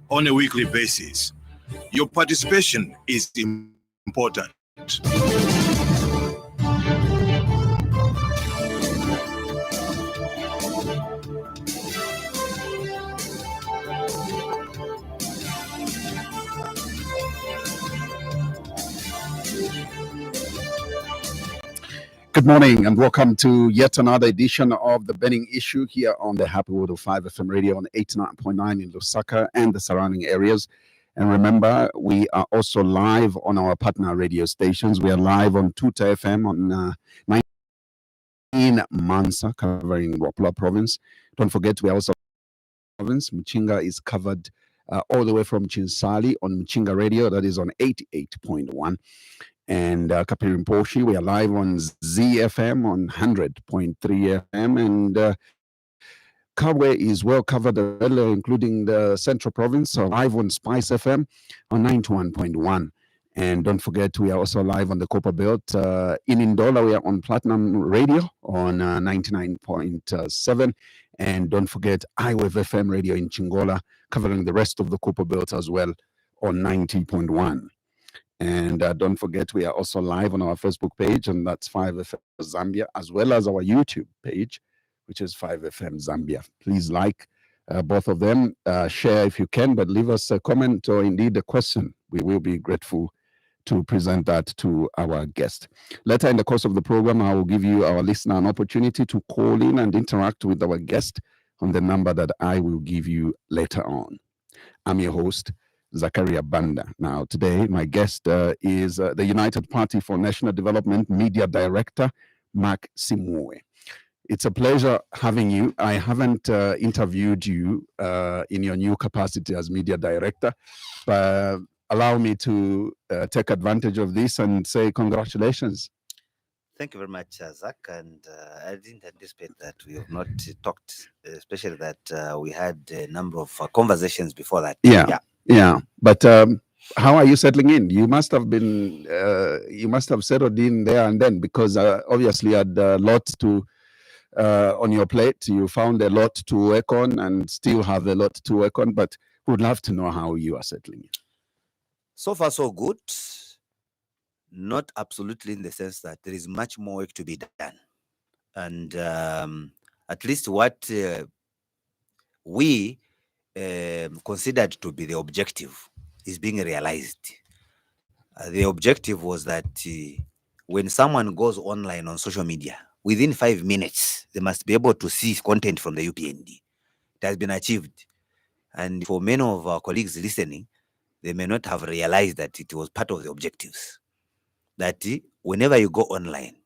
on a weekly basis. Your participation is important. Good morning and welcome to yet another edition of The Burning Issue here on the Happy World of 5 FM radio on 89.9 in Lusaka and the surrounding areas. And remember, we are also live on our partner radio stations. We are live on Tuta FM on 19 Mansa, covering Wapula province. Don't forget, we are also province. Mchinga is covered all the way from Chinsali on Mchinga radio, that is on 88.1. And Kapirimposhi, we are live on ZFM on 100.3 FM, and Kabwe is well covered, including the Central Province, so live on Spice FM on 91.1. And don't forget, we are also live on the Copper Belt. In Indola, we are on Platinum Radio on 99.7. And don't forget, iWave FM Radio in Chingola, covering the rest of the Copper Belt as well on 90.1. And don't forget, we are also live on our Facebook page, and that's 5FM Zambia, as well as our YouTube page, which is 5FM Zambia. Please like both of them, share if you can, but leave us a comment or indeed a question. We will be grateful to present that to our guest. Later in the course of the program, I will give you, our listener, an opportunity to call in and interact with our guest on the number that I will give you later on. I'm your host, Zachariah Banda. Now, today, my guest is the United Party for National Development Media Director, Simuuwe. It's a pleasure having you. I haven't interviewed you in your new capacity as Media Director, but allow me to take advantage of this and say congratulations. Thank you very much, Zach. And I didn't anticipate that we have not talked, especially that we had a number of conversations before that. Yeah. But how are you settling in? You must have been, you must have settled in there and then, because obviously you had a lot to on your plate. You found a lot to work on and still have a lot to work on. But we would love to know how you are settling in. So far, so good. Not absolutely, in the sense that there is much more work to be done. And at least what we considered to be the objective is being realized. The objective was that when someone goes online on social media, within 5 minutes, they must be able to see content from the UPND. It has been achieved. And for many of our colleagues listening, they may not have realized that it was part of the objectives. That whenever you go online,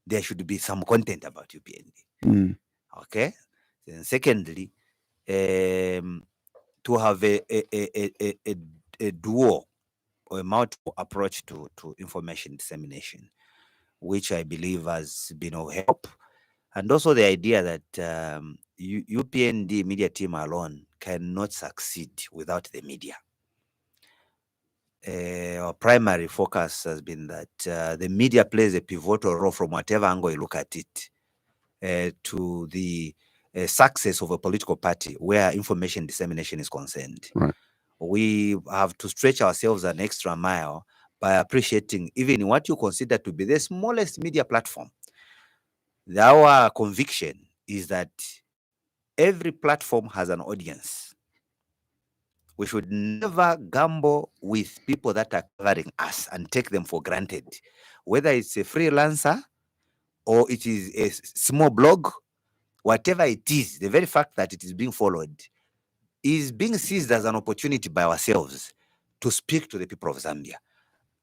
there should be some content about UPND. Okay? And secondly, to have a dual or a multiple approach to information dissemination, which I believe has been of help. And also the idea that UPND media team alone cannot succeed without the media. Our primary focus has been that the media plays a pivotal role from whatever angle you look at it to the success of a political party where information dissemination is concerned. Right. We have to stretch ourselves an extra mile by appreciating even what you consider to be the smallest media platform. Our conviction is that every platform has an audience. We should never gamble with people that are covering us and take them for granted. Whether it's a freelancer or it is a small blog, whatever it is, the very fact that it is being followed is being seized as an opportunity by ourselves to speak to the people of Zambia.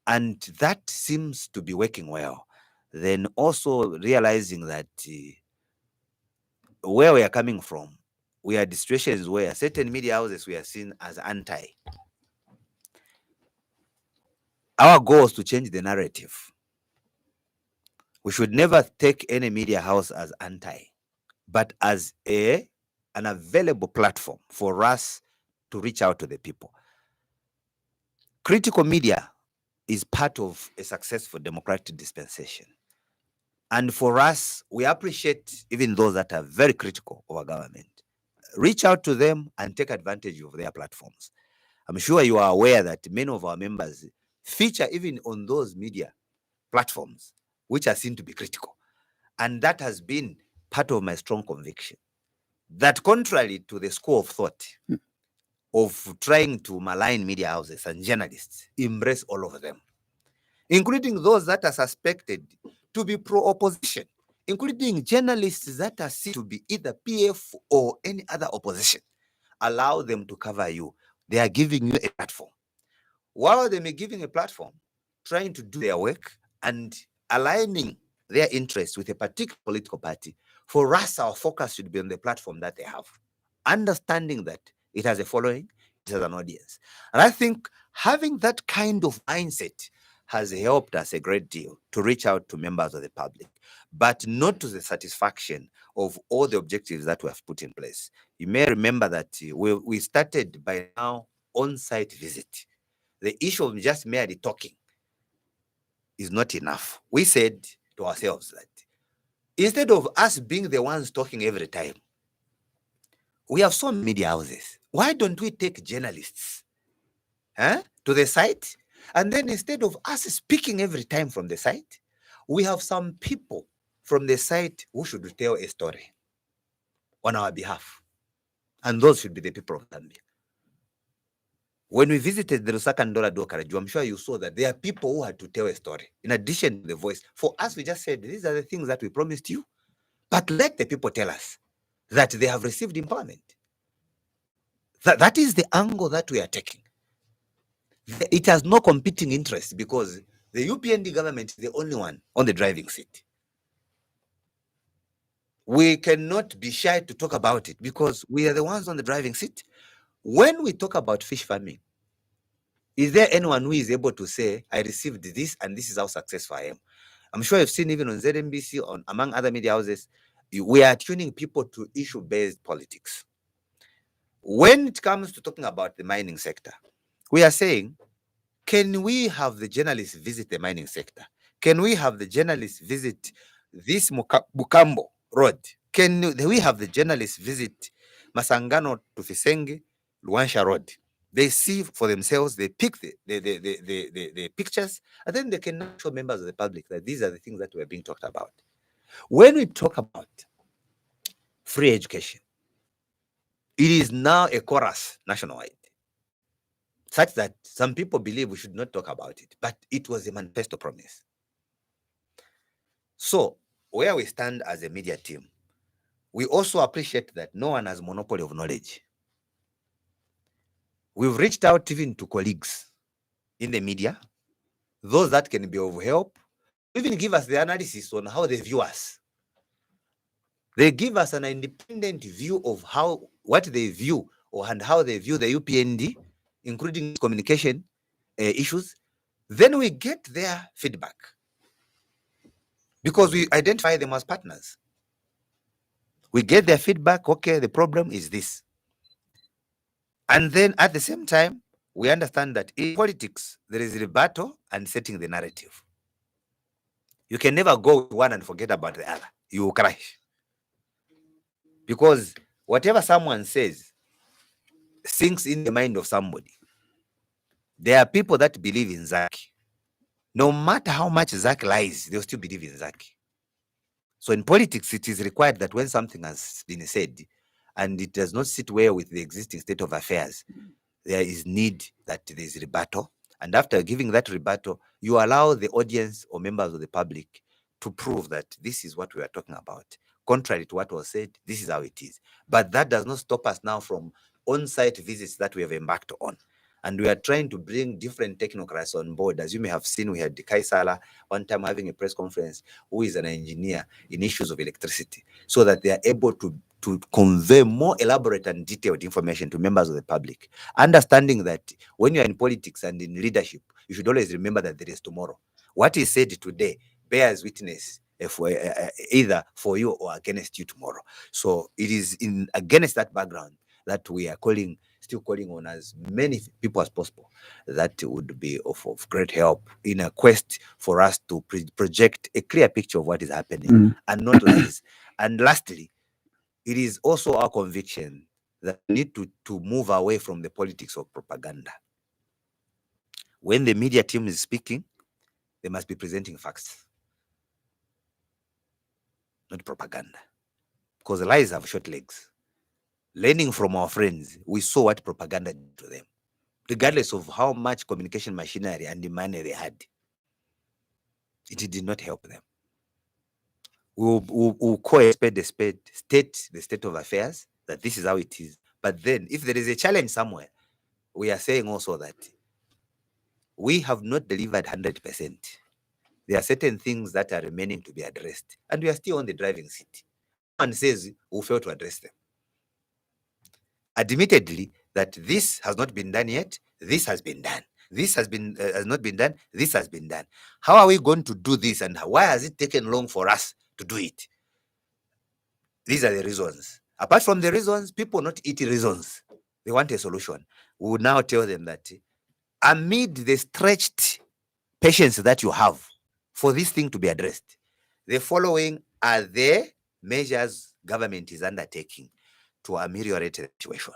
And that seems to be working well. Then also realizing that where we are coming from, we had situations where certain media houses were seen as anti. Our goal is to change the narrative. We should never take any media house as anti, but as an available platform for us to reach out to the people. Critical media is part of a successful democratic dispensation. And for us, we appreciate even those that are very critical of our government. reach out to them and take advantage of their platforms. I'm sure you are aware that many of our members feature even on those media platforms, which are seen to be critical. And that has been part of my strong conviction that, contrary to the school of thought of trying to malign media houses and journalists, embrace all of them, including those that are suspected to be pro-opposition, including journalists that are seen to be either PF or any other opposition. Allow them to cover you. They are giving you a platform. While they may be giving a platform, trying to do their work and aligning their interests with a particular political party, for us, our focus should be on the platform that they have, understanding that it has a following, it has an audience. And I think having that kind of mindset has helped us a great deal to reach out to members of the public, but not to the satisfaction of all the objectives that we have put in place. You may remember that we started by now on-site visit. The issue of just merely talking is not enough. We said to ourselves that instead of us being the ones talking every time, we have some media houses. Why don't we take journalists to the site? And then instead of us speaking every time from the site, we have some people from the site who should tell a story on our behalf. And those should be the people of Zambia. When we visited the Lusaka and Ndola Dokaraju, I'm sure you saw that there are people who had to tell a story in addition to the voice. For us, we just said, these are the things that we promised you, but let the people tell us that they have received empowerment. That is the angle that we are taking. It has no competing interest because the UPND government is the only one on the driving seat. We cannot be shy to talk about it because we are the ones on the driving seat. When we talk about fish farming, is there anyone who is able to say, I received this and this is how successful I am? I'm sure you've seen even on ZNBC, among other media houses, we are tuning people to issue-based politics. When it comes to talking about the mining sector, we are saying, can we have the journalists visit the mining sector? Can we have the journalists visit this Bukambo Road? Can we have the journalists visit Masangano to Fisenge, Luansha Road? They see for themselves, they pick the pictures, and then they can show members of the public that these are the things that were being talked about. When we talk about free education, it is now a chorus nationwide, such that some people believe we should not talk about it, but it was a manifesto promise. So, where we stand as a media team, we also appreciate that no one has monopoly of knowledge. We've reached out even to colleagues in the media, those that can be of help, even give us the analysis on how they view us. They give us an independent view of what they view and how they view the UPND, including communication issues. Then we get their feedback because we identify them as partners. We get their feedback, okay, the problem is this. And then at the same time, we understand that in politics, there is rebuttal and setting the narrative. You can never go with one and forget about the other. You will crash. Because whatever someone says sinks in the mind of somebody. There are people that believe in Zaki. No matter how much Zaki lies, they'll still believe in Zaki. So in politics, it is required that when something has been said and it does not sit well with the existing state of affairs, there is need that there is rebuttal. And after giving that rebuttal, you allow the audience or members of the public to prove that this is what we are talking about. Contrary to what was said, this is how it is. But that does not stop us now from on-site visits that we have embarked on. And we are trying to bring different technocrats on board. As you may have seen, we had Kai Sala one time having a press conference, who is an engineer in issues of electricity, so that they are able to convey more elaborate and detailed information to members of the public. Understanding that when you are in politics and in leadership, you should always remember that there is tomorrow. What is said today bears witness either for you or against you tomorrow. So it is against that background that we are still calling on as many people as possible that would be of great help in a quest for us to project a clear picture of what is happening and not lies. And lastly, it is also our conviction that we need to move away from the politics of propaganda. When the media team is speaking, they must be presenting facts, not propaganda. Because lies have short legs. Learning from our friends, we saw what propaganda did to them, regardless of how much communication machinery and the money they had. It did not help them. We'll call a spade, state the state of affairs, that this is how it is. But then, if there is a challenge somewhere, we are saying also that we have not delivered 100%. There are certain things that are remaining to be addressed, and we are still on the driving seat. And says we fail to address them. Admittedly, that this has not been done yet, this has been done. This has not been done, this has been done. How are we going to do this, and why has it taken long for us to do it? These are the reasons. Apart from the reasons, people not eat reasons. They want a solution. We will now tell them that amid the stretched patience that you have for this thing to be addressed, the following are the measures government is undertaking to ameliorate the situation.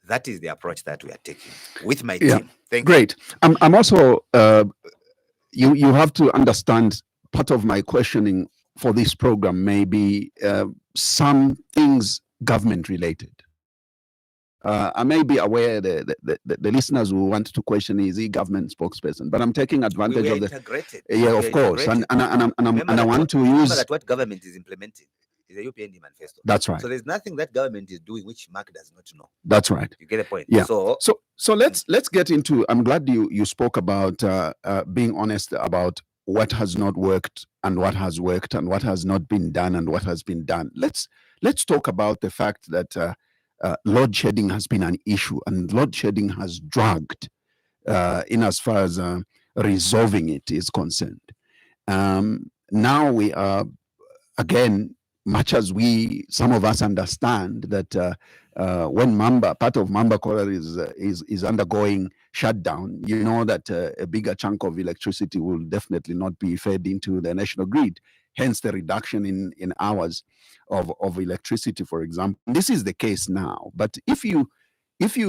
That is the approach that we are taking with my team. Thank Great. I'm also, you have to understand, part of my questioning for this program may be some things government related. I may be aware that the listeners will want to question, is he government spokesperson? But I'm taking advantage of the integrated. of course, and I want to use that what government is implementing is a UPND manifesto. That's right. So there's nothing that government is doing which Mark does not know. That's right. You get the point. Yeah. So let's get into. I'm glad you spoke about being honest about what has not worked and what has worked and what has not been done and what has been done. Let's talk about the fact that load shedding has been an issue, and load shedding has dragged in as far as resolving it is concerned. Now we are, again, much as some of us understand that when part of Mamba Coral is undergoing shutdown, you know that a bigger chunk of electricity will definitely not be fed into the national grid. Hence the reduction in hours of electricity, for example. This is the case now. But if you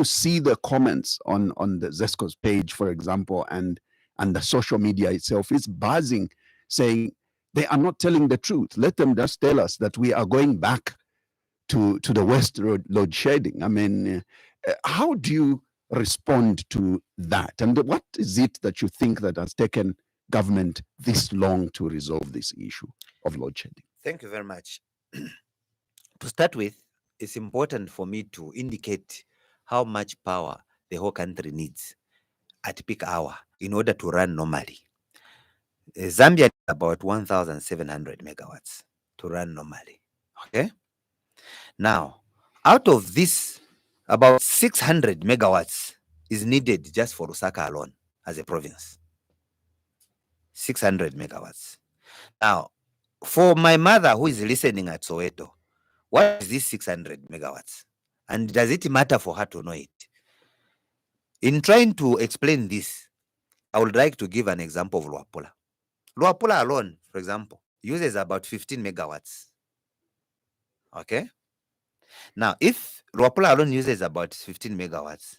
see the comments on the ZESCO's page, for example, and the social media itself, it's buzzing, saying they are not telling the truth. Let them just tell us that we are going back to the West load shedding. I mean, how do you respond to that? And what is it that you think that has taken government this long to resolve this issue of load shedding? Thank you very much. To start with, it's important for me to indicate how much power the whole country needs at peak hour in order to run normally. Zambia needs about 1,700 megawatts to run normally. Okay. Now, out of this, about 600 megawatts is needed just for Lusaka alone as a province. 600 megawatts. Now, for my mother who is listening at Soweto, what is this 600 megawatts? And does it matter for her to know it? In trying to explain this, I would like to give an example of Luapula. Luapula alone, for example, uses about 15 megawatts. Okay? Now, if Luapula alone uses about 15 megawatts,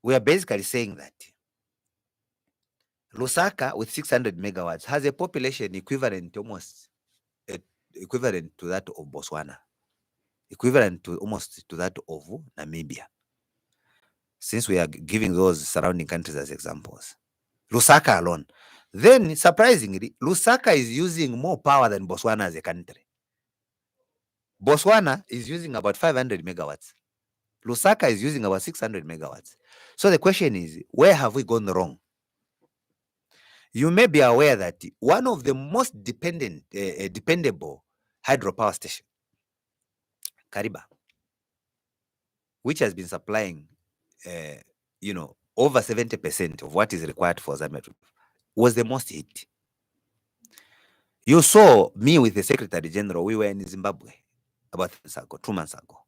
we are basically saying that Lusaka with 600 megawatts has a population equivalent to that of Botswana, equivalent to almost to that of Namibia, since we are giving those surrounding countries as examples. Lusaka alone. Then, surprisingly, Lusaka is using more power than Botswana as a country. Botswana is using about 500 megawatts. Lusaka is using about 600 megawatts. So the question is, where have we gone wrong? You may be aware that one of the most dependable hydropower station, Kariba, which has been supplying, over 70% of what is required for Zambia, was the most hit. You saw me with the Secretary General. We were in Zimbabwe about 2 months ago.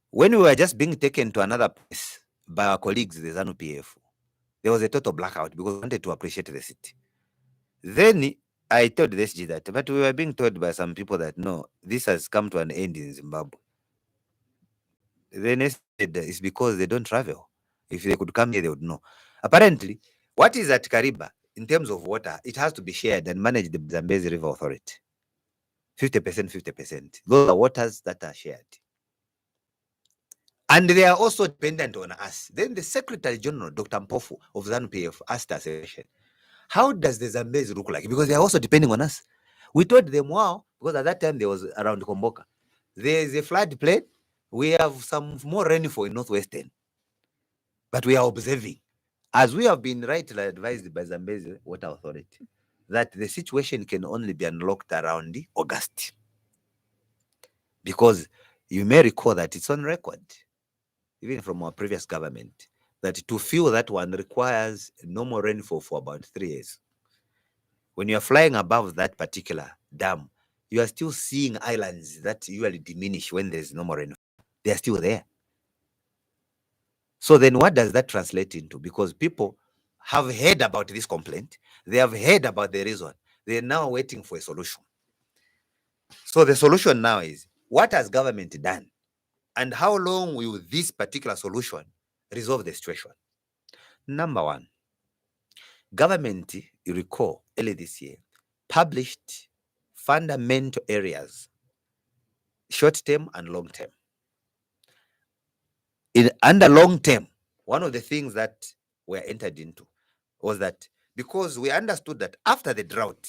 When we were just being taken to another place by our colleagues, the ZANU-PF, there was a total blackout because we wanted to appreciate the city. Then I told the SG that, but we were being told by some people that no, this has come to an end in Zimbabwe. Then it's because they don't travel. If they could come here, they would know. Apparently, what is at Kariba in terms of water, it has to be shared and managed by the Zambezi River Authority. 50%, 50%. Those are waters that are shared. And they are also dependent on us. Then the Secretary General, Dr. Mpofu of ZANU-PF, asked us a question. How does the Zambezi look like? Because they are also depending on us. We told them, wow, because at that time there was around Komboka. There is a flood plain. We have some more rainfall in Northwestern. But we are observing, as we have been rightly advised by Zambezi Water Authority, that the situation can only be unlocked around August. Because you may recall that it's on record, even from our previous government, that to fill that one requires normal rainfall for about 3 years. When you are flying above that particular dam, you are still seeing islands that usually diminish when there's normal rainfall. They are still there. So then what does that translate into? Because people have heard about this complaint. They have heard about the reason. They're now waiting for a solution. So the solution now is, what has government done? And how long will this particular solution resolve the situation? Number one, government, you recall, early this year, published fundamental areas, short-term and long-term. Under long-term, one of the things that were entered into was that because we understood that after the drought,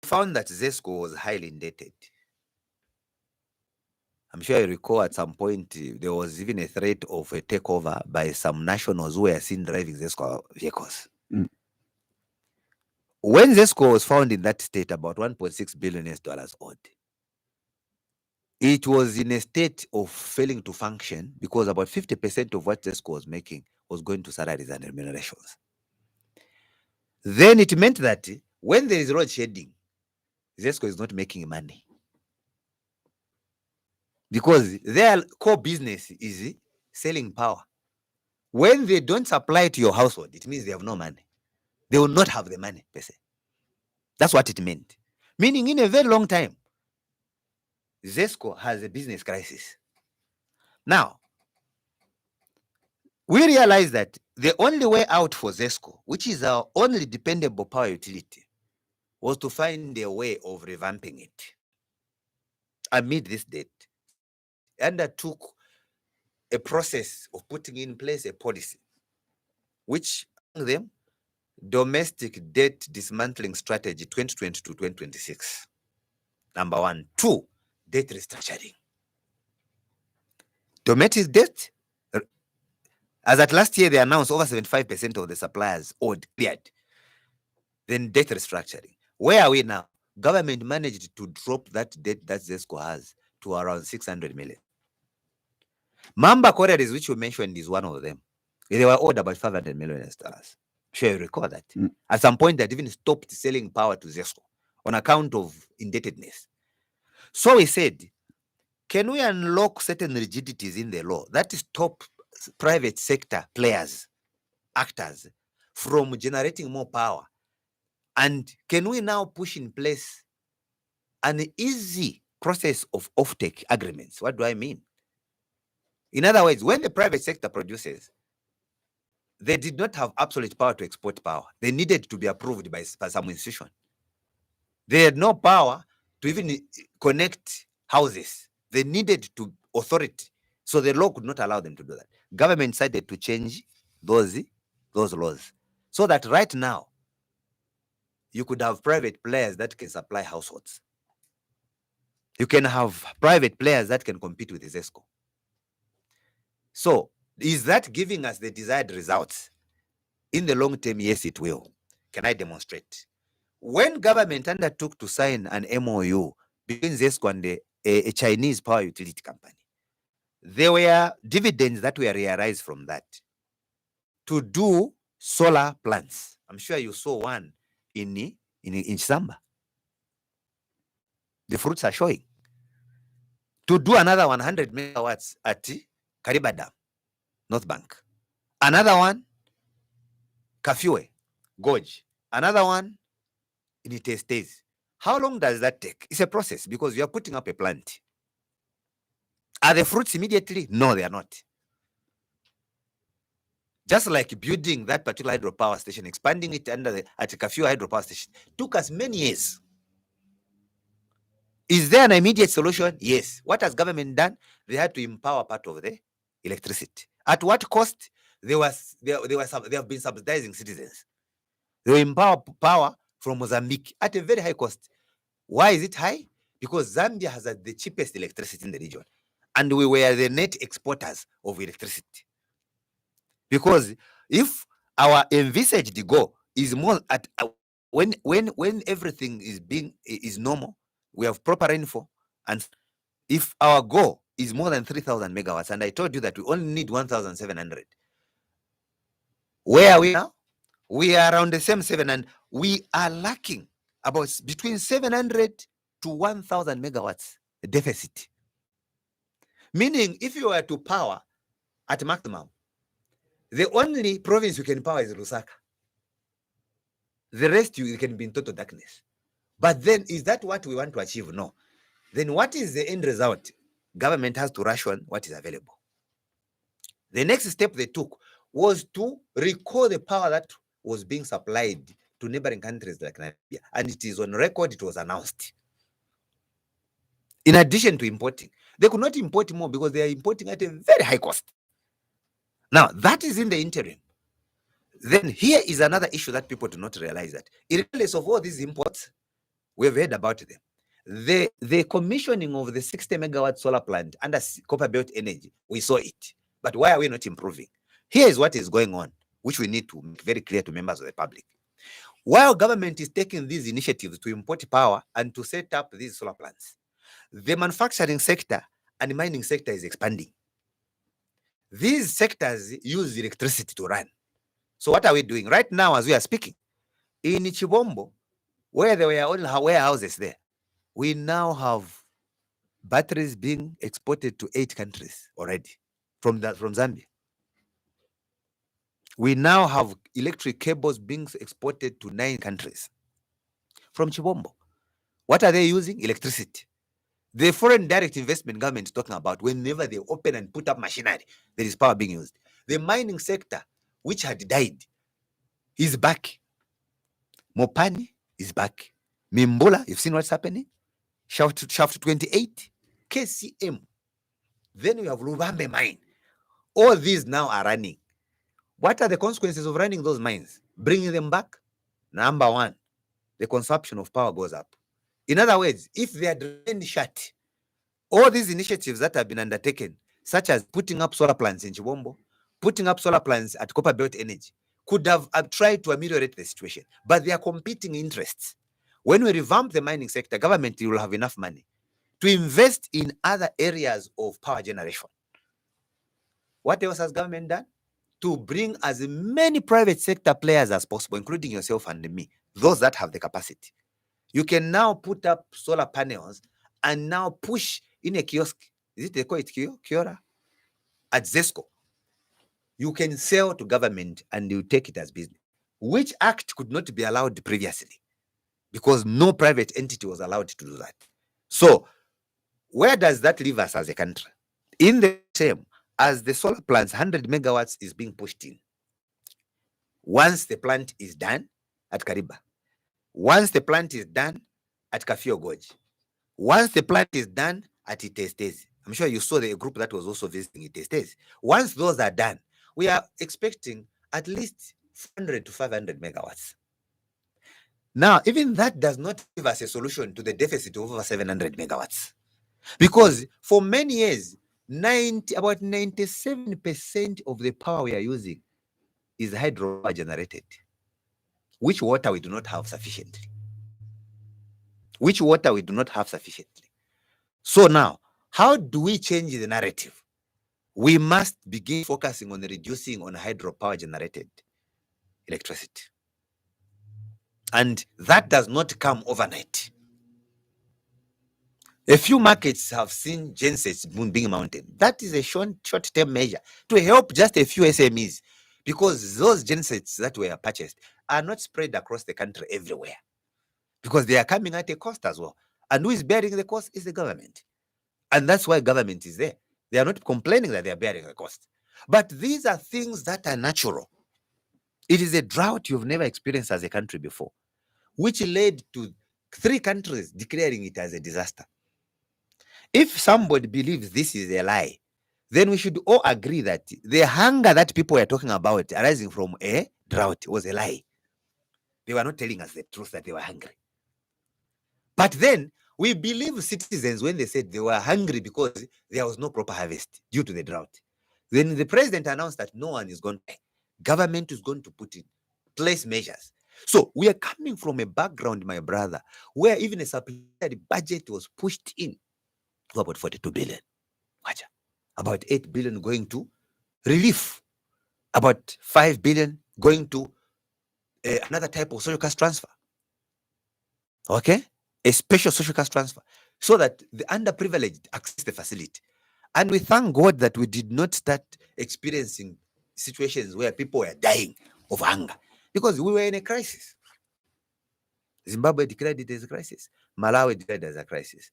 we found that ZESCO was highly indebted. I'm sure you recall at some point there was even a threat of a takeover by some nationals who were seen driving ZESCO vehicles. Mm. When ZESCO was found in that state, about $1.6 billion owed, it was in a state of failing to function because about 50% of what ZESCO was making was going to salaries and remunerations. Then it meant that when there is road shedding, ZESCO is not making money because their core business is selling power. When they don't supply to your household, it means they have no money. They will not have the money, per se. That's what it meant. Meaning, in a very long time, ZESCO has a business crisis. Now, we realize that the only way out for ZESCO, which is our only dependable power utility, was to find a way of revamping it. Amid this date, undertook a process of putting in place a policy, which among them, domestic debt dismantling strategy 2020-2026. Number one. Two, debt restructuring. Domestic debt, as at last year, they announced over 75% of the suppliers owed cleared. Then debt restructuring. Where are we now? Government managed to drop that debt that ZESCO has to around 600 million. Mamba Quarries, which you mentioned, is one of them. They were owed about $500 million. Sure, you recall that. At some point, they even stopped selling power to ZESCO on account of indebtedness. So we said, can we unlock certain rigidities in the law that stop private sector players, actors, from generating more power? And can we now push in place an easy process of offtake agreements? What do I mean? In other words, when the private sector produces, they did not have absolute power to export power. They needed to be approved by some institution. They had no power to even connect houses. They needed to authority. So the law could not allow them to do that. Government decided to change those laws so that right now, you could have private players that can supply households. You can have private players that can compete with ZESCO. So is that giving us the desired results? In the long term, yes, it will. Can I demonstrate? When government undertook to sign an MOU between ZESCO and a Chinese power utility company, there were dividends that were realized from that to do solar plants. I'm sure you saw one in Samba. The fruits are showing. To do another 100 megawatts at Kariba Dam, North Bank. Another one, Kafiwe, Gorge. Another one, in Itestes. How long does that take? It's a process because you are putting up a plant. Are the fruits immediately? No, they are not. Just like building that particular hydropower station, expanding it at a few hydropower stations, took us many years. Is there an immediate solution? Yes. What has government done? They had to empower part of the electricity. At what cost? They have been subsidizing citizens. They empower power from Mozambique at a very high cost. Why is it high? Because Zambia has the cheapest electricity in the region, and we were the net exporters of electricity. Because if our envisaged goal is more at when everything is normal, we have proper rainfall, and if our goal is more than 3,000 megawatts, and I told you that we only need 1,700, where are we now? We are around the same 700. We are lacking about between 700 to 1,000 megawatts deficit. Meaning, if you were to power at maximum, the only province you can power is Lusaka. The rest you can be in total darkness. But then, is that what we want to achieve? No. Then what is the end result? Government has to ration what is available. The next step they took was to recall the power that was being supplied to neighboring countries like Nigeria. And it is on record, it was announced. In addition to importing, they could not import more because they are importing at a very high cost. Now, that is in the interim. Then here is another issue that people do not realize, that regardless of all these imports, we've heard about them. The commissioning of the 60 megawatt solar plant under Copper Belt Energy, we saw it. But why are we not improving? Here is what is going on, which we need to make very clear to members of the public. While government is taking these initiatives to import power and to set up these solar plants, the manufacturing sector and mining sector is expanding. These sectors use electricity to run. So what are we doing? Right now, as we are speaking, in Chibombo, where there were only warehouses there, we now have batteries being exported to 8 countries already from Zambia. We now have electric cables being exported to 9 countries from Chibombo. What are they using? Electricity. The foreign direct investment government is talking about, whenever they open and put up machinery, there is power being used. The mining sector, which had died, is back. Mopani is back. Mimbula, you've seen what's happening? Shaft 28, KCM. Then we have Lubambe mine. All these now are running. What are the consequences of running those mines? Bringing them back? Number one, the consumption of power goes up. In other words, if they are drained shut, all these initiatives that have been undertaken, such as putting up solar plants in Chibombo, putting up solar plants at Copper Belt Energy, could have tried to ameliorate the situation, but they are competing interests. When we revamp the mining sector, government will have enough money to invest in other areas of power generation. What else has government done? To bring as many private sector players as possible, including yourself and me, those that have the capacity. You can now put up solar panels and now push in a kiosk. Is it they call it Kiora? At Zesco. You can sell to government and you take it as business, which act could not be allowed previously because no private entity was allowed to do that. So where does that leave us as a country? In the same as the solar plants, 100 megawatts is being pushed in. Once the plant is done at Kariba, once the plant is done at Kafio Gorge, once the plant is done at Itestezi, I'm sure you saw the group that was also visiting Itestezi. Once those are done, we are expecting at least 400 to 500 megawatts. Now, even that does not give us a solution to the deficit of over 700 megawatts. Because for many years, about 97% of the power we are using is hydro generated, which water we do not have sufficiently. So now, how do we change the narrative? We must begin focusing on reducing on hydropower generated electricity. And that does not come overnight. A few markets have seen gensets being mounted. That is a short-term measure to help just a few SMEs, because those gensets that were purchased are not spread across the country everywhere, because they are coming at a cost as well. And who is bearing the cost is the government. And that's why government is there. They are not complaining that they are bearing the cost. But these are things that are natural. It is a drought you've never experienced as a country before, which led to 3 countries declaring it as a disaster. If somebody believes this is a lie, then we should all agree that the hunger that people were talking about arising from a drought was a lie. They were not telling us the truth that they were hungry. But then we believe citizens when they said they were hungry because there was no proper harvest due to the drought. Then the president announced that no one is going to, government is going to put in place measures. So we are coming from a background, my brother, where even a supplementary budget was pushed in to about 42 billion. About 8 billion going to relief, about 5 billion going to another type of social cash transfer. Okay? A special social cash transfer, so that the underprivileged access the facility. And we thank God that we did not start experiencing situations where people were dying of hunger, because we were in a crisis. Zimbabwe declared it as a crisis. Malawi declared it as a crisis.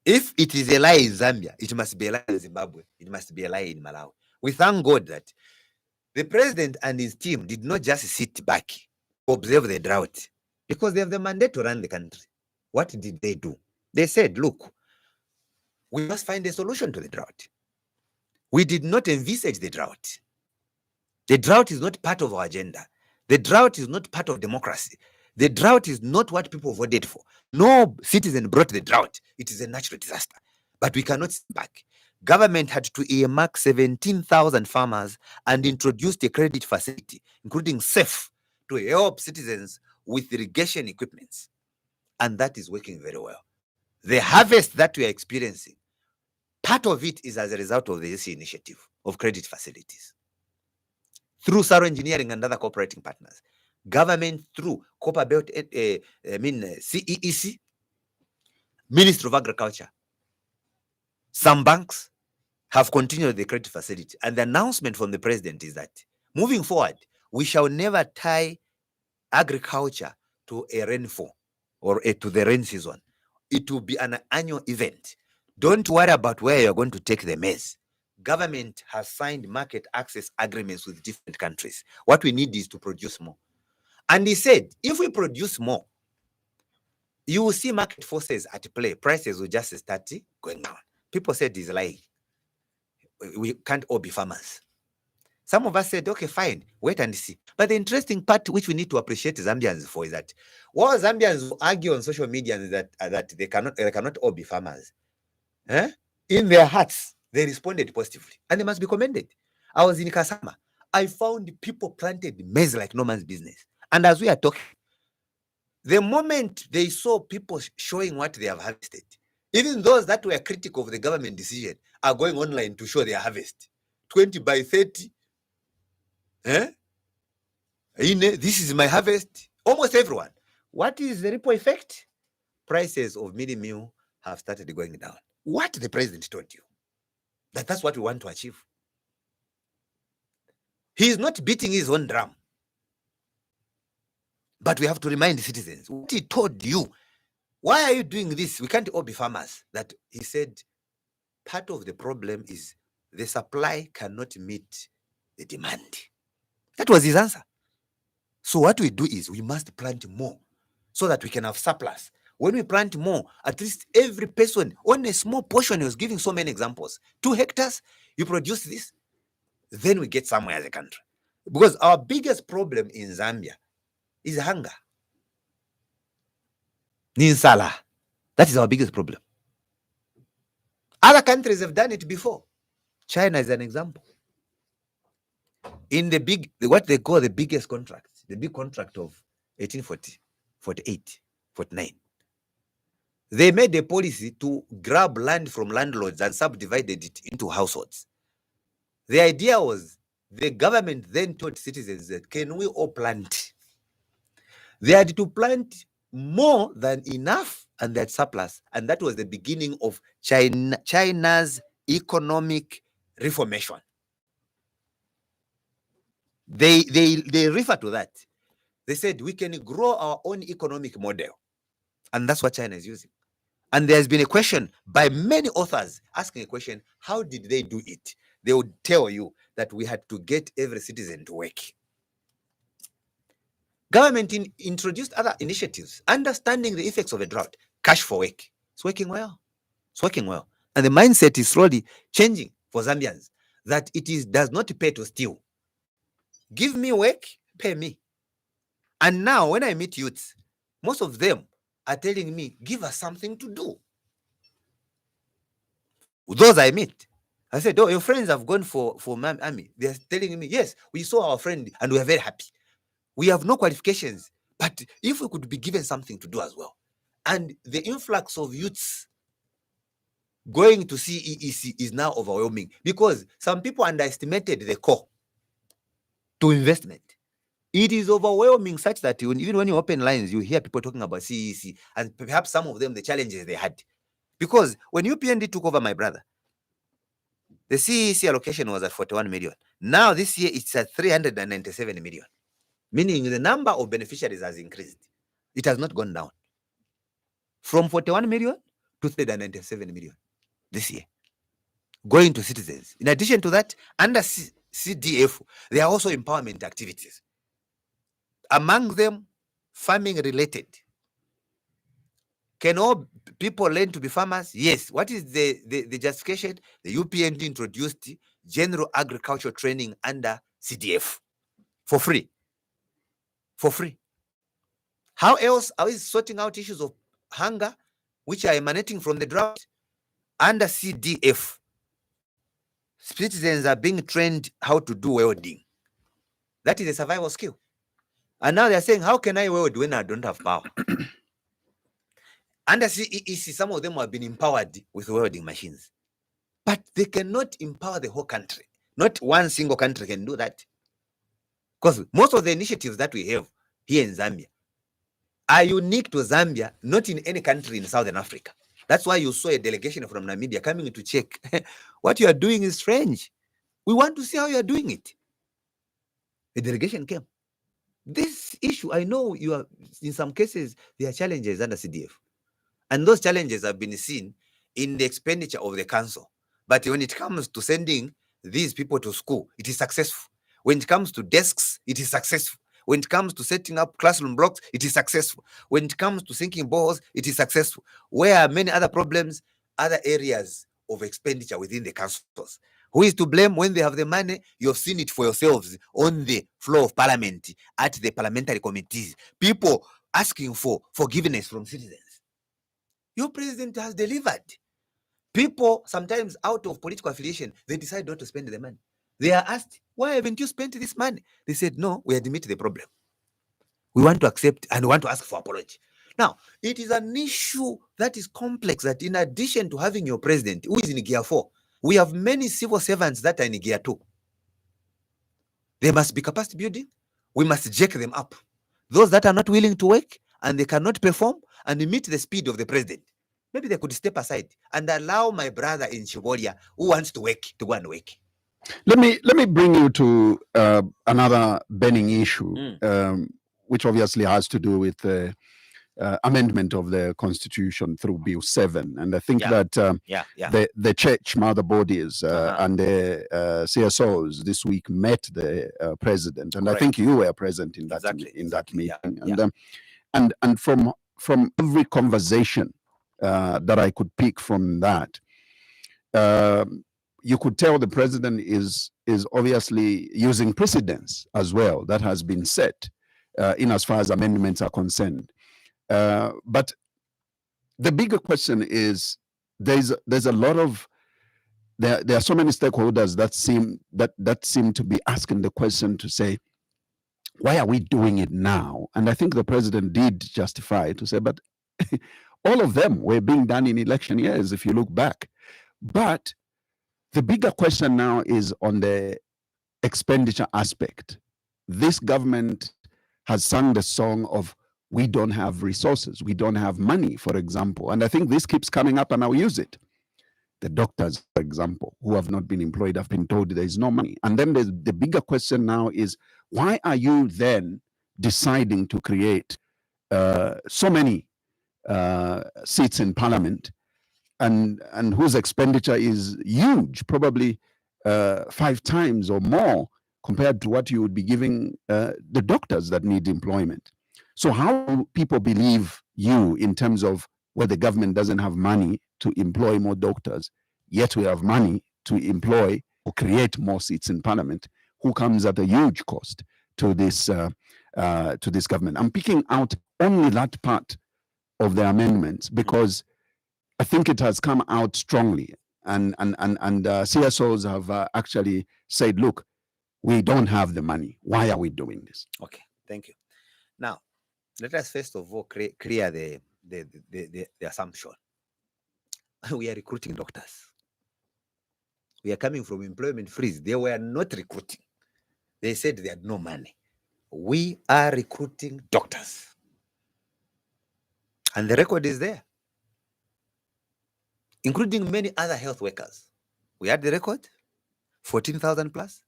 If it is a lie in Zambia, it must be a lie in Zimbabwe. It must be a lie in Malawi. We thank God that the president and his team did not just sit back, observe the drought, because they have the mandate to run the country. What did they do? They said, look, we must find a solution to the drought. We did not envisage the drought. The drought is not part of our agenda. The drought is not part of democracy. The drought is not what people voted for. No citizen brought the drought. It is a natural disaster. But we cannot sit back. Government had to earmark 17,000 farmers and introduced a credit facility, including SAFE, to help citizens with irrigation equipments. And that is working very well. The harvest that we are experiencing, part of it is as a result of this initiative of credit facilities. Through Saro Engineering and other cooperating partners, government through Copper Belt, CEEC, Ministry of Agriculture, some banks have continued the credit facility. And the announcement from the president is that moving forward, we shall never tie agriculture to a rainfall or to the rain season. It will be an annual event. Don't worry about where you're going to take the maize. Government has signed market access agreements with different countries. What we need is to produce more. And he said, if we produce more, you will see market forces at play. Prices will just start going down. People said he's lying. We can't all be farmers. Some of us said, okay, fine, wait and see. But the interesting part which we need to appreciate Zambians for is that what Zambians argue on social media is that they cannot all be farmers. In their hearts, they responded positively, and they must be commended. I was in Kasama. I found people planted maize like no man's business. And as we are talking, the moment they saw people showing what they have harvested, even those that were critical of the government decision are going online to show their harvest. 20 by 30. This is my harvest. Almost everyone. What is the ripple effect? Prices of mini meal have started going down. What the president told you? That's what we want to achieve. He is not beating his own drum. But we have to remind the citizens what he told you. Why are you doing this? We can't all be farmers. That he said, part of the problem is the supply cannot meet the demand. That was his answer. So what we do is we must plant more so that we can have surplus. When we plant more, at least every person on a small portion, he was giving so many examples. 2 hectares, you produce this, then we get somewhere as a country. Because our biggest problem in Zambia is hunger. Ninsala. That is our biggest problem. Other countries have done it before. China is an example. In what they call the biggest contract, the big contract of 1840, 48, 49. They made a policy to grab land from landlords and subdivided it into households. The idea was the government then told citizens that, can we all plant? They had to plant more than enough and that surplus. And that was the beginning of China's economic reformation. They refer to that. They said we can grow our own economic model. And that's what China is using. And there's been a question by many authors asking a question, how did they do it? They would tell you that we had to get every citizen to work. Government introduced other initiatives, understanding the effects of a drought, cash for work. It's working well. It's working well. And the mindset is slowly changing for Zambians that does not pay to steal. Give me work, pay me. And now when I meet youths, most of them are telling me, give us something to do. Those I meet, I said, oh, your friends have gone for army. They're telling me, yes, we saw our friend and we are very happy. We have no qualifications, but if we could be given something to do as well. And the influx of youths going to CEEC is now overwhelming because some people underestimated the core to investment. It is overwhelming such that even when you open lines, you hear people talking about CEEC and perhaps some of them, the challenges they had. Because when UPND took over my brother, the CEC allocation was at 41 million. Now this year it's at 397 million, meaning the number of beneficiaries has increased. It has not gone down. From 41 million to 397 million this year, going to citizens. In addition to that, under CDF, there are also empowerment activities. Among them, farming related. Can all people learn to be farmers? Yes. What is the justification? The UPND introduced general agricultural training under CDF for free. For free. How else are we sorting out issues of hunger, which are emanating from the drought? Under CDF, citizens are being trained how to do welding. That is a survival skill. And now they're saying, how can I weld when I don't have power? Under CEEC, some of them have been empowered with welding machines. But they cannot empower the whole country. Not one single country can do that. Because most of the initiatives that we have here in Zambia are unique to Zambia, not in any country in Southern Africa. That's why you saw a delegation from Namibia coming to check. What you are doing is strange. We want to see how you are doing it. The delegation came. This issue, I know you are, in some cases, there are challenges under CDF. And those challenges have been seen in the expenditure of the council. But when it comes to sending these people to school, it is successful. When it comes to desks, it is successful. When it comes to setting up classroom blocks, it is successful. When it comes to sinking boreholes, it is successful. Where are many other problems, other areas of expenditure within the councils? Who is to blame when they have the money? You have seen it for yourselves on the floor of parliament, at the parliamentary committees. People asking for forgiveness from citizens. Your president has delivered. People, sometimes out of political affiliation, they decide not to spend the money. They are asked, why haven't you spent this money? They said, no, we admit the problem. We want to accept and we want to ask for apology. Now, it is an issue that is complex, that in addition to having your president who is in gear 4, we have many civil servants that are in gear 2. There must be capacity building. We must jack them up. Those that are not willing to work and they cannot perform and meet the speed of the president, maybe they could step aside and allow my brother in Chibolia who wants to work to go and work. Let me bring you to another burning issue, which obviously has to do with the amendment of the Constitution through Bill 7. And I think that the church mother bodies and the CSOs this week met the president. And I think you were present in that, meeting. And from every conversation that I could pick from that, you could tell the president is obviously using precedents as well that has been set in as far as amendments are concerned. But the bigger question is there's a lot of there are so many stakeholders that seem to be asking the question to say, why are we doing it now? And I think the president did justify to say, but all of them were being done in election years, if you look back. But the bigger question now is on the expenditure aspect. This government has sung the song of, we don't have resources, we don't have money, for example. And I think this keeps coming up and I'll use it. The doctors, for example, who have not been employed, have been told there is no money. And then the bigger question now is, why are you then deciding to create so many seats in parliament, and whose expenditure is huge, probably 5 times or more compared to what you would be giving the doctors that need employment. So how do people believe you in terms of where the government doesn't have money to employ more doctors, yet we have money to employ or create more seats in parliament, who comes at a huge cost to this government? I'm picking out only that part of the amendments because I think it has come out strongly, and CSOs have actually said, look, we don't have the money. Why are we doing this? Okay, thank you. Now, let us first of all clear the assumption. We are recruiting doctors. We are coming from employment freeze. They were not recruiting. They said they had no money. We are recruiting doctors. And the record is there, including many other health workers. We had the record, 14,000 plus,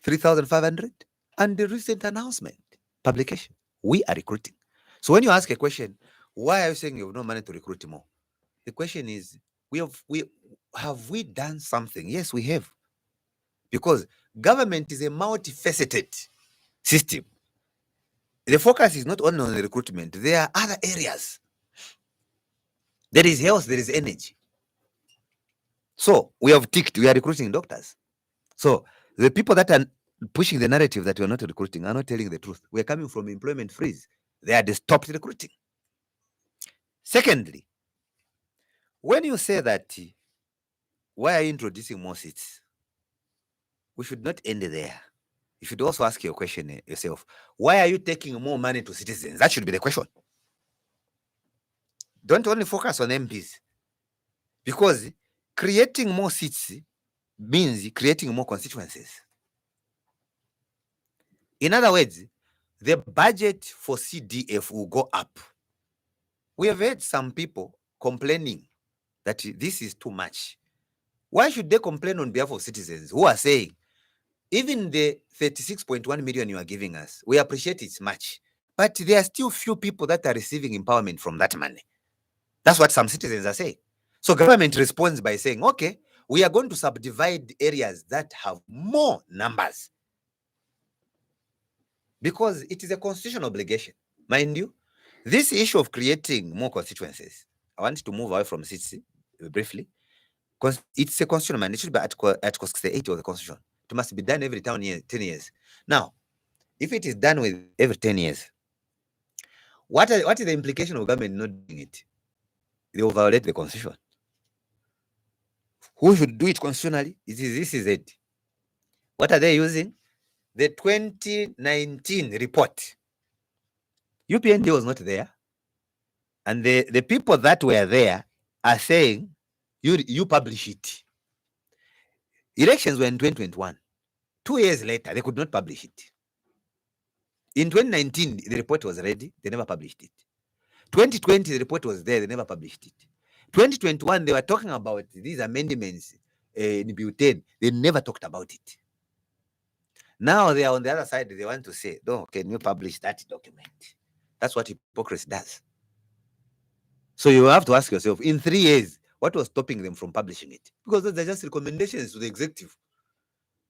3,500, and the recent announcement, publication. We are recruiting. So when you ask a question, why are you saying you have no money to recruit more? The question is, have we done something? Yes, we have. Because government is a multifaceted system. The focus is not only on the recruitment. There are other areas. There is health, there is energy. So we have ticked, we are recruiting doctors. So the people that are pushing the narrative that we are not recruiting are not telling the truth. We are coming from employment freeze. They had stopped recruiting. Secondly, when you say that, why are you introducing more seats? We should not end there. You should also ask your question yourself. Why are you taking more money to citizens? That should be the question. Don't only focus on MPs. Because creating more seats means creating more constituencies. In other words, the budget for CDF will go up. We have heard some people complaining that this is too much. Why should they complain on behalf of citizens who are saying, even the 36.1 million you are giving us, we appreciate it's much, but there are still few people that are receiving empowerment from that money. That's what some citizens are saying. So government responds by saying, okay, we are going to subdivide areas that have more numbers, because it is a constitutional obligation. Mind you, this issue of creating more constituencies, I want to move away from seats briefly, because it's a constitutional mandate. It should be Article 68 of the Constitution. It must be done every 10 years. Now, if it is done with every 10 years, what is the implication of government not doing it? They will violate the Constitution. Who should do it constitutionally? This is it. What are they using? The 2019 report. UPND was not there. And the people that were there are saying, you publish it. Elections were in 2021. 2 years later, they could not publish it. In 2019, the report was ready. They never published it. 2020, the report was there. They never published it. 2021, they were talking about these amendments in butane. They never talked about it. Now they are on the other side. They want to say, no, can you publish that document? That's what hypocrisy does. So you have to ask yourself, in 3 years, what was stopping them from publishing it? Because those are just recommendations to the executive.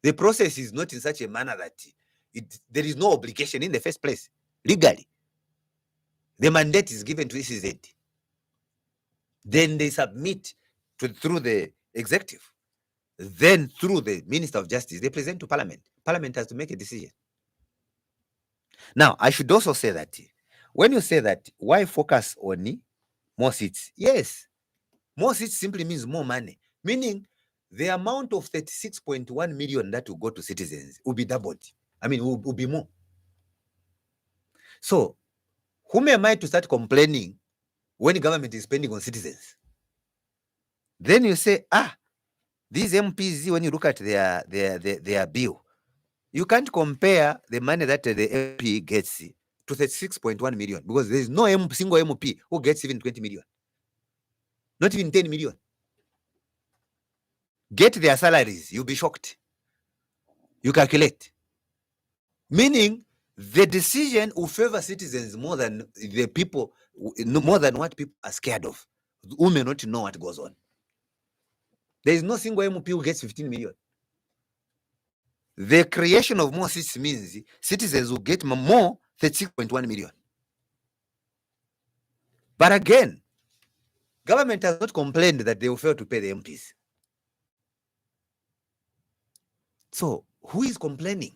The process is not in such a manner that there is no obligation in the first place, legally. The mandate is given to ECZ. Then they submit through the executive. Then through the Minister of Justice, they present to Parliament. Parliament has to make a decision. Now, I should also say that when you say that, why focus on more seats? Yes, more seats simply means more money, meaning the amount of 36.1 million that will go to citizens will be doubled. I mean, will be more. So, whom am I to start complaining when the government is spending on citizens? Then you say, these MPs, when you look at their bill, you can't compare the money that the MP gets to 36.1 million, because there is no single MP who gets even 20 million. Not even 10 million. Get their salaries, you'll be shocked. You calculate. Meaning, the decision will favor citizens more than the people, more than what people are scared of, who may not know what goes on. There is no single MP who gets 15 million. The creation of more seats means citizens will get more 36.1 million. But again, government has not complained that they will fail to pay the MPs. So who is complaining?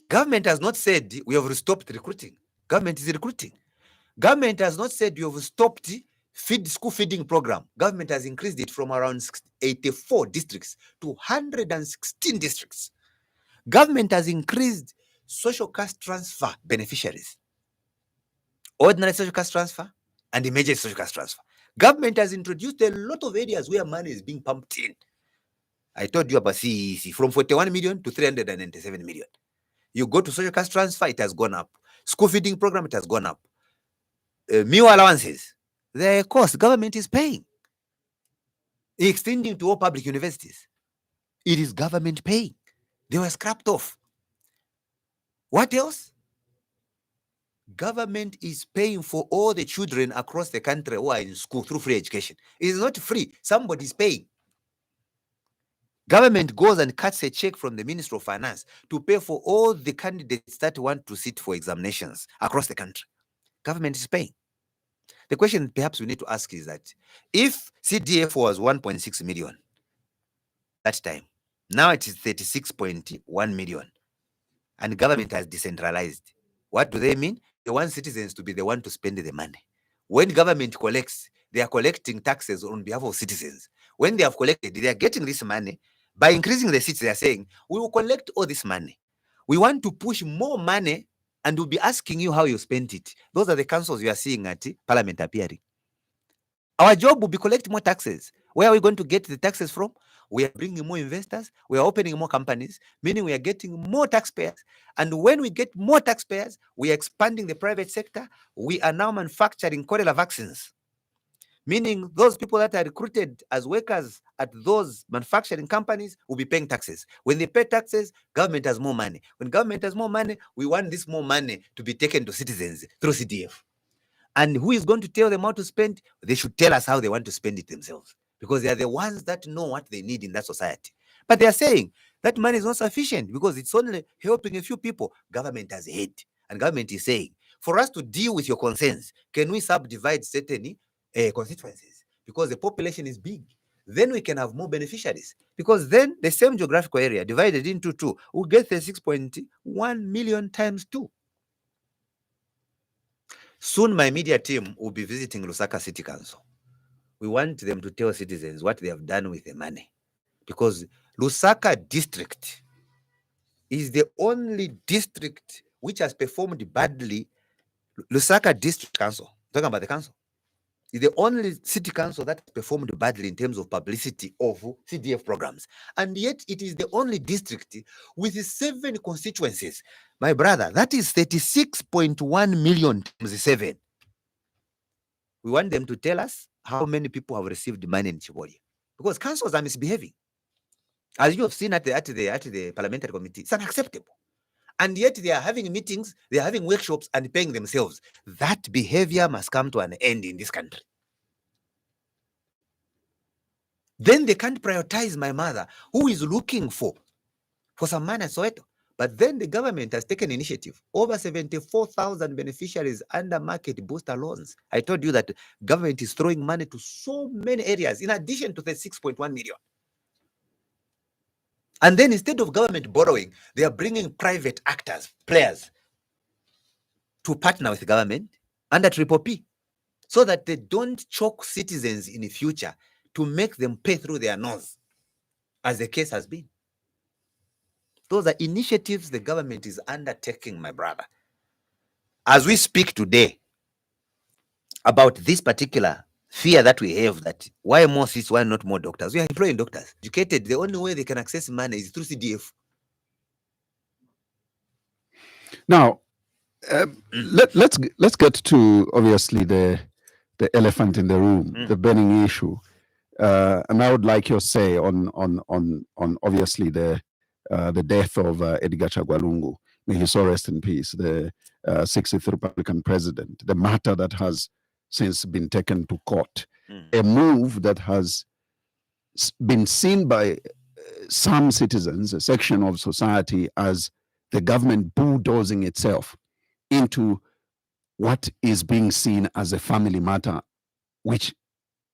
Government has not said we have stopped recruiting. Government is recruiting. Government has not said you have stopped school feeding program. Government has increased it from around 84 districts to 116 districts. Government has increased social cash transfer beneficiaries, ordinary social cash transfer and emergency social cash transfer. Government has introduced a lot of areas where money is being pumped in. I told you about CEC from 41 million to 397 million. You go to social cash transfer, it has gone up. School feeding program, it has gone up. Meal allowances, the cost government is paying. Extending to all public universities, it is government paying. They were scrapped off. What else? Government is paying for all the children across the country who are in school through free education. It is not free. Somebody is paying. Government goes and cuts a check from the Minister of Finance to pay for all the candidates that want to sit for examinations across the country. Government is paying. The question perhaps we need to ask is that if CDF was 1.6 million that time, now it is 36.1 million, and government has decentralized. What do they mean? They want citizens to be the one to spend the money. When government collects, they are collecting taxes on behalf of citizens. When they have collected, they are getting this money. By increasing the seats, they are saying, we will collect all this money. We want to push more money and we'll be asking you how you spent it. Those are the councils you are seeing at Parliament appearing. Our job will be collecting more taxes. Where are we going to get the taxes from? We are bringing more investors. We are opening more companies, meaning we are getting more taxpayers. And when we get more taxpayers, we are expanding the private sector. We are now manufacturing cholera vaccines, meaning those people that are recruited as workers at those manufacturing companies will be paying taxes. When they pay taxes, government has more money. When government has more money, we want this more money to be taken to citizens through CDF. And who is going to tell them how to spend? They should tell us how they want to spend it themselves, because they are the ones that know what they need in that society. But they are saying that money is not sufficient because it's only helping a few people. Government has a head, and government is saying, for us to deal with your concerns, can we subdivide certain constituencies? Because the population is big. Then we can have more beneficiaries. Because then the same geographical area divided into two will get the 6.1 million times 2. Soon my media team will be visiting Lusaka City Council. We want them to tell citizens what they have done with the money. Because Lusaka district is the only district which has performed badly. Lusaka District Council, talking about the council, is the only city council that performed badly in terms of publicity of CDF programs. And yet it is the only district with 7 constituencies. My brother, that is 36.1 million times 7. We want them to tell us how many people have received money in Chibori, because councils are misbehaving. As you have seen at the parliamentary committee, it's unacceptable. And yet they are having meetings, they are having workshops and paying themselves. That behavior must come to an end in this country. Then they can't prioritize my mother, who is looking for some money at Soweto. But then the government has taken initiative. Over 74,000 beneficiaries under market booster loans. I told you that government is throwing money to so many areas, in addition to the 6.1 million. And then instead of government borrowing, they are bringing private actors, players, to partner with the government under Triple P, so that they don't choke citizens in the future to make them pay through their nose, as the case has been. Those are initiatives the government is undertaking, my brother. As we speak today about this particular fear that we have, that why more seats, why not more doctors? We are employing doctors, educated. The only way they can access money is through CDF. Now, let's get to obviously the elephant in the room, the burning issue, and I would like your say on obviously the death of Edgar Chagwa Lungu. may his soul rest in peace, the 60th Republican president, the matter that has since been taken to court, a move that has been seen by some citizens, a section of society, as the government bulldozing itself into what is being seen as a family matter, which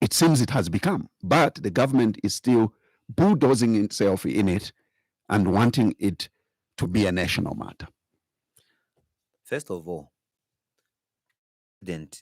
it seems it has become. But the government is still bulldozing itself in it and wanting it to be a national matter. First of all, President